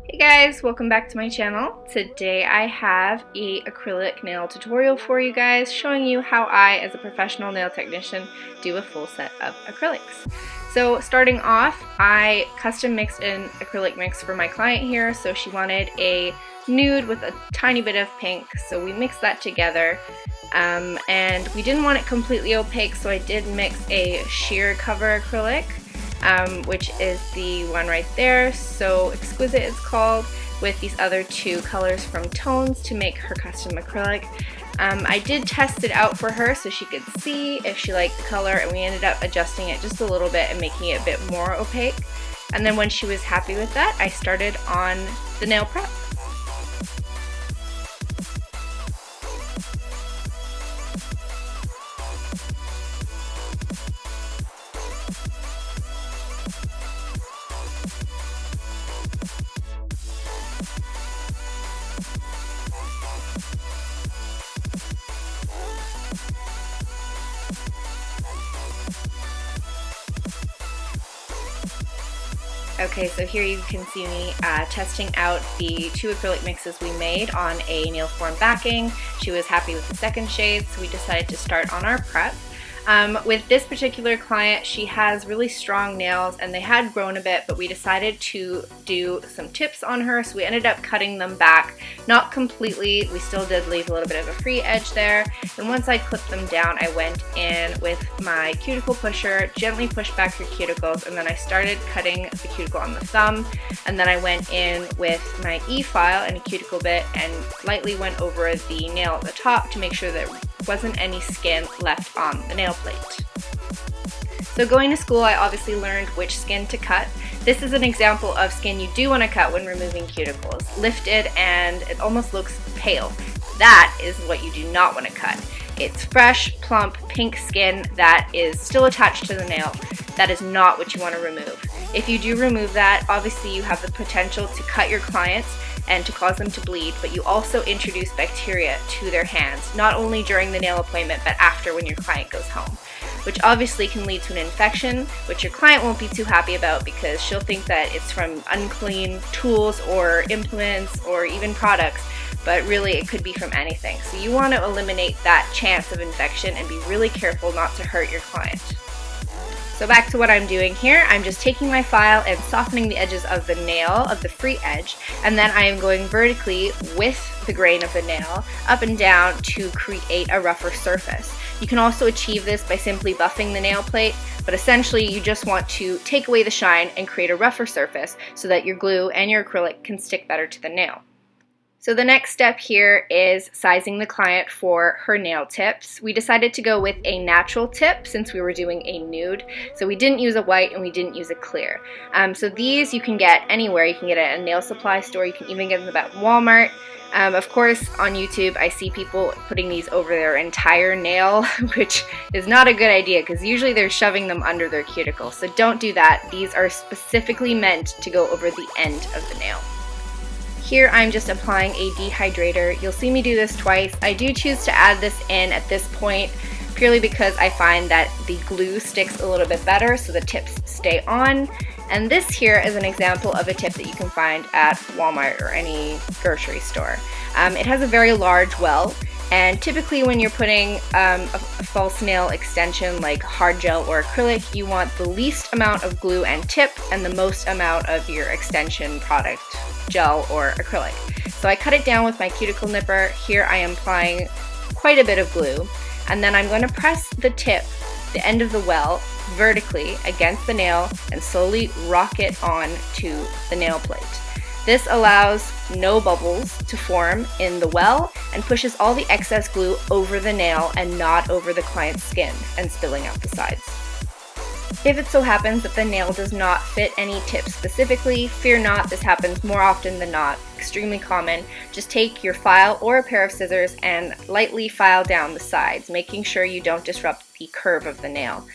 Hey guys, welcome back to my channel. Today I have a acrylic nail tutorial for you guys showing you how I, as a professional nail technician, do a full set of acrylics. So starting off, I custom mixed an acrylic mix for my client here. So she wanted a nude with a tiny bit of pink, so we mixed that together. And we didn't want it completely opaque, so I did mix a sheer cover acrylic. Which is the one right there, So Exquisite it's called, with these other two colors from Tones to make her custom acrylic. I did test it out for her so she could see if she liked the color, and we ended up adjusting it just a little bit and making it a bit more opaque. And then when she was happy with that, I started on the nail prep. Okay, so here you can see me testing out the two acrylic mixes we made on a nail form backing. She was happy with the second shade, so we decided to start on our prep. With this particular client, she has really strong nails and they had grown a bit, but we decided to do some tips on her, so we ended up cutting them back. Not completely, we still did leave a little bit of a free edge there, and once I clipped them down, I went in with my cuticle pusher, gently pushed back her cuticles, and then I started cutting the cuticle on the thumb, and then I went in with my E-file and a cuticle bit and lightly went over the nail at the top to make sure there wasn't any skin left on the nail plate. So going to school, I obviously learned which skin to cut. This is an example of skin you do want to cut when removing cuticles. Lifted and it almost looks pale. That is what you do not want to cut. It's fresh, plump, pink skin that is still attached to the nail. That is not what you want to remove. If you do remove that, obviously you have the potential to cut your clients and to cause them to bleed, but you also introduce bacteria to their hands, not only during the nail appointment, but after when your client goes home, which obviously can lead to an infection, which your client won't be too happy about because she'll think that it's from unclean tools or implements or even products, but really it could be from anything. So you want to eliminate that chance of infection and be really careful not to hurt your client. So back to what I'm doing here, I'm just taking my file and softening the edges of the nail, of the free edge, and then I am going vertically with the grain of the nail up and down to create a rougher surface. You can also achieve this by simply buffing the nail plate, but essentially you just want to take away the shine and create a rougher surface so that your glue and your acrylic can stick better to the nail. So the next step here is sizing the client for her nail tips. We decided to go with a natural tip since we were doing a nude. So we didn't use a white and we didn't use a clear. So these you can get anywhere. You can get it at a nail supply store. You can even get them at Walmart. Of course, on YouTube, I see people putting these over their entire nail, which is not a good idea because usually they're shoving them under their cuticle. So don't do that. These are specifically meant to go over the end of the nail. Here I'm just applying a dehydrator. You'll see me do this twice. I do choose to add this in at this point purely because I find that the glue sticks a little bit better so the tips stay on. And this here is an example of a tip that you can find at Walmart or any grocery store. It has a very large well, and typically when you're putting a false nail extension like hard gel or acrylic, you want the least amount of glue and tip and the most amount of your extension product, gel or acrylic. So I cut it down with my cuticle nipper. Here I am applying quite a bit of glue, and then I'm going to press the tip, the end of the well, vertically against the nail and slowly rock it on to the nail plate. This allows no bubbles to form in the well and pushes all the excess glue over the nail and not over the client's skin and spilling out the sides. If it so happens that the nail does not fit any tip specifically, fear not, this happens more often than not, extremely common. Just take your file or a pair of scissors and lightly file down the sides, making sure you don't disrupt the curve of the nail.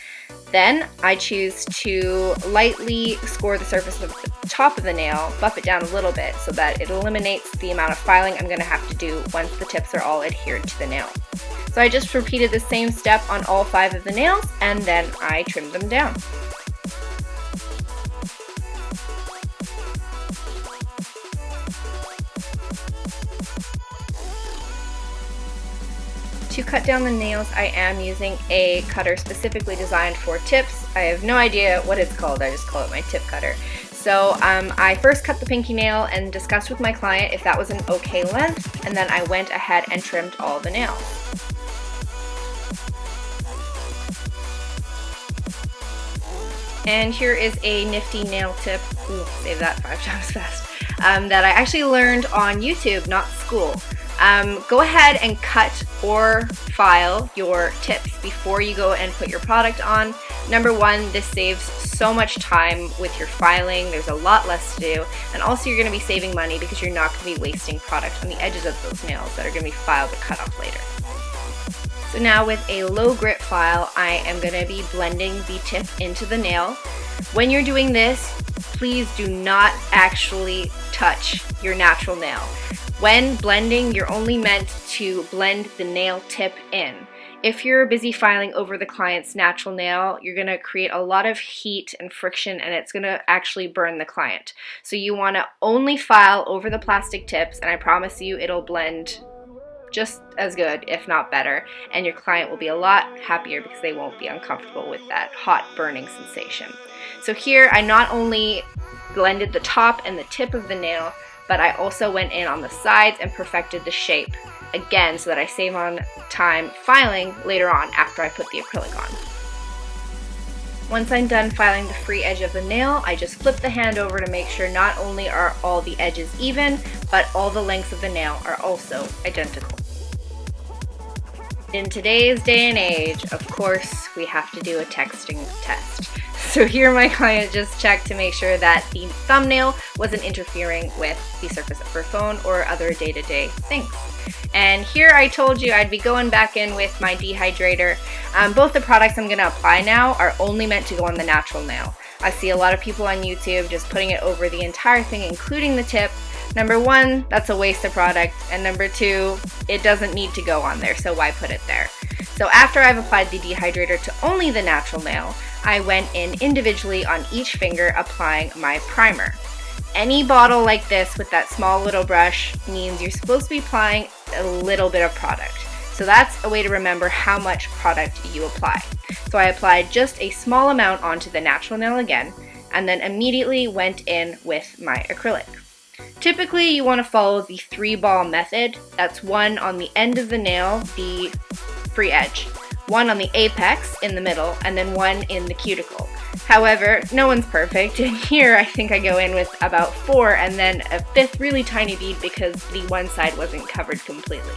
Then I choose to lightly score the surface of the top of the nail, buff it down a little bit so that it eliminates the amount of filing I'm going to have to do once the tips are all adhered to the nail. So I just repeated the same step on all 5 of the nails and then I trimmed them down. To cut down the nails, I am using a cutter specifically designed for tips. I have no idea what it's called, I just call it my tip cutter. So I first cut the pinky nail and discussed with my client if that was an okay length, and then I went ahead and trimmed all the nails. And here is a nifty nail tip, ooh, save that 5 times fast, that I actually learned on YouTube, not school. Go ahead and cut or file your tips before you go and put your product on. Number one, this saves so much time with your filing. There's a lot less to do, and also you're going to be saving money because you're not going to be wasting product on the edges of those nails that are going to be filed or cut off later. So now with a low grit file, I am going to be blending the tip into the nail. When you're doing this, please do not actually touch your natural nail. When blending, you're only meant to blend the nail tip in. If you're busy filing over the client's natural nail, you're going to create a lot of heat and friction, and it's going to actually burn the client. So you want to only file over the plastic tips, and I promise you it'll blend just as good, if not better, and your client will be a lot happier because they won't be uncomfortable with that hot burning sensation. So here I not only blended the top and the tip of the nail, but I also went in on the sides and perfected the shape again so that I save on time filing later on after I put the acrylic on. Once I'm done filing the free edge of the nail, I just flip the hand over to make sure not only are all the edges even, but all the lengths of the nail are also identical. In today's day and age, of course, we have to do a texting test. So here my client just checked to make sure that the thumbnail wasn't interfering with the surface of her phone or other day-to-day things. And here I told you I'd be going back in with my dehydrator. Both the products I'm going to apply now are only meant to go on the natural nail. I see a lot of people on YouTube just putting it over the entire thing, including the tip. Number one, that's a waste of product, and number two, it doesn't need to go on there, so why put it there? So after I've applied the dehydrator to only the natural nail, I went in individually on each finger applying my primer. Any bottle like this with that small little brush means you're supposed to be applying a little bit of product. So that's a way to remember how much product you apply. So I applied just a small amount onto the natural nail again, and then immediately went in with my acrylic. Typically you want to follow the 3-ball method. That's one on the end of the nail, the free edge, one on the apex in the middle, and then one in the cuticle. However, no one's perfect, and here I think I go in with about 4 and then a 5th really tiny bead because the one side wasn't covered completely.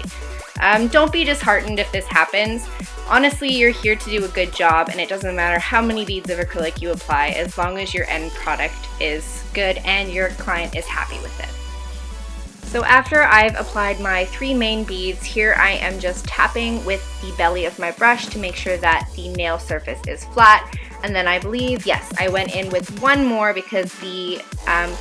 Don't be disheartened if this happens. Honestly, you're here to do a good job, and it doesn't matter how many beads of acrylic you apply as long as your end product is good and your client is happy with it. So after I've applied my 3 main beads, here I am just tapping with the belly of my brush to make sure that the nail surface is flat. And then I believe, yes, I went in with one more because the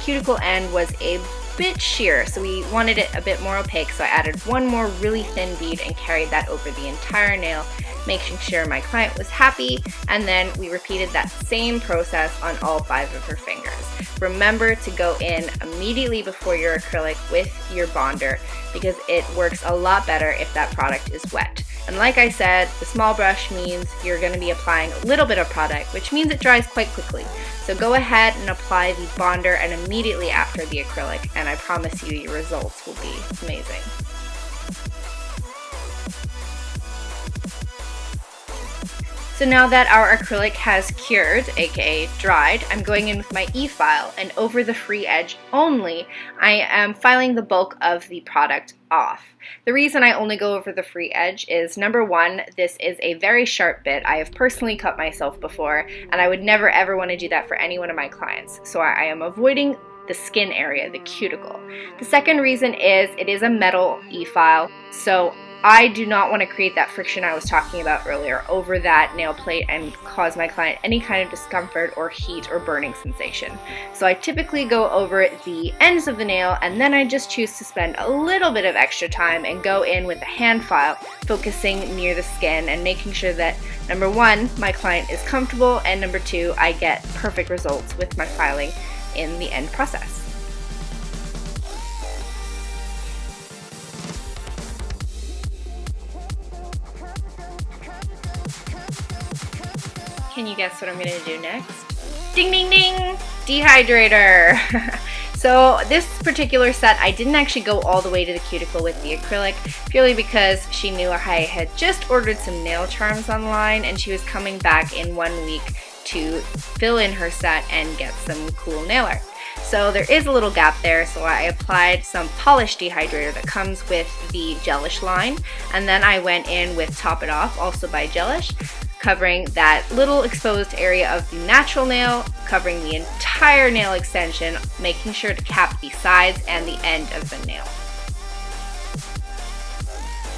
cuticle end was a bit sheer, so we wanted it a bit more opaque, so I added one more really thin bead and carried that over the entire nail, making sure my client was happy, and then we repeated that same process on all 5 of her fingers. Remember to go in immediately before your acrylic with your bonder because it works a lot better if that product is wet. And like I said, the small brush means you're going to be applying a little bit of product, which means it dries quite quickly. So go ahead and apply the bonder and immediately after the acrylic, and I promise you your results will be amazing. So now that our acrylic has cured, aka dried, I'm going in with my e-file, and over the free edge only, I am filing the bulk of the product off. The reason I only go over the free edge is, number one, this is a very sharp bit. I have personally cut myself before, and I would never ever want to do that for any one of my clients. So I am avoiding the skin area, the cuticle. The second reason is it is a metal e-file, so I do not want to create that friction I was talking about earlier over that nail plate and cause my client any kind of discomfort or heat or burning sensation. So I typically go over the ends of the nail, and then I just choose to spend a little bit of extra time and go in with a hand file, focusing near the skin and making sure that, number one, my client is comfortable, and number two, I get perfect results with my filing in the end process. Can you guess what I'm going to do next? Ding ding ding! Dehydrator! So this particular set, I didn't actually go all the way to the cuticle with the acrylic, purely because she knew I had just ordered some nail charms online and she was coming back in 1 week to fill in her set and get some cool nail art. So there is a little gap there, so I applied some polish dehydrator that comes with the Gelish line, and then I went in with Top It Off, also by Gelish, covering that little exposed area of the natural nail, covering the entire nail extension, making sure to cap the sides and the end of the nail.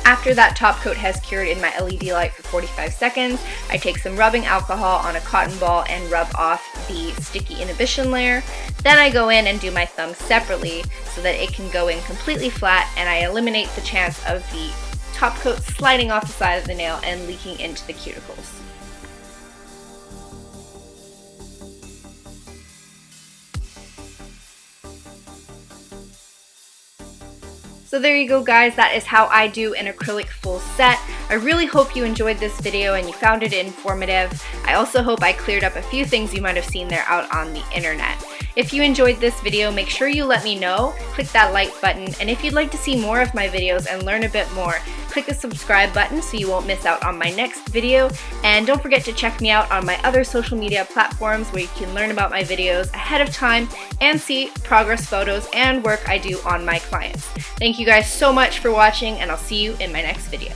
After that top coat has cured in my LED light for 45 seconds, I take some rubbing alcohol on a cotton ball and rub off the sticky inhibition layer. Then I go in and do my thumb separately so that it can go in completely flat, and I eliminate the chance of the top coat sliding off the side of the nail and leaking into the cuticles. So there you go, guys, that is how I do an acrylic full set. I really hope you enjoyed this video and you found it informative. I also hope I cleared up a few things you might have seen there out on the internet. If you enjoyed this video, make sure you let me know, click that like button, and if you'd like to see more of my videos and learn a bit more, click the subscribe button so you won't miss out on my next video, and don't forget to check me out on my other social media platforms where you can learn about my videos ahead of time and see progress photos and work I do on my clients. Thank you guys so much for watching, and I'll see you in my next video.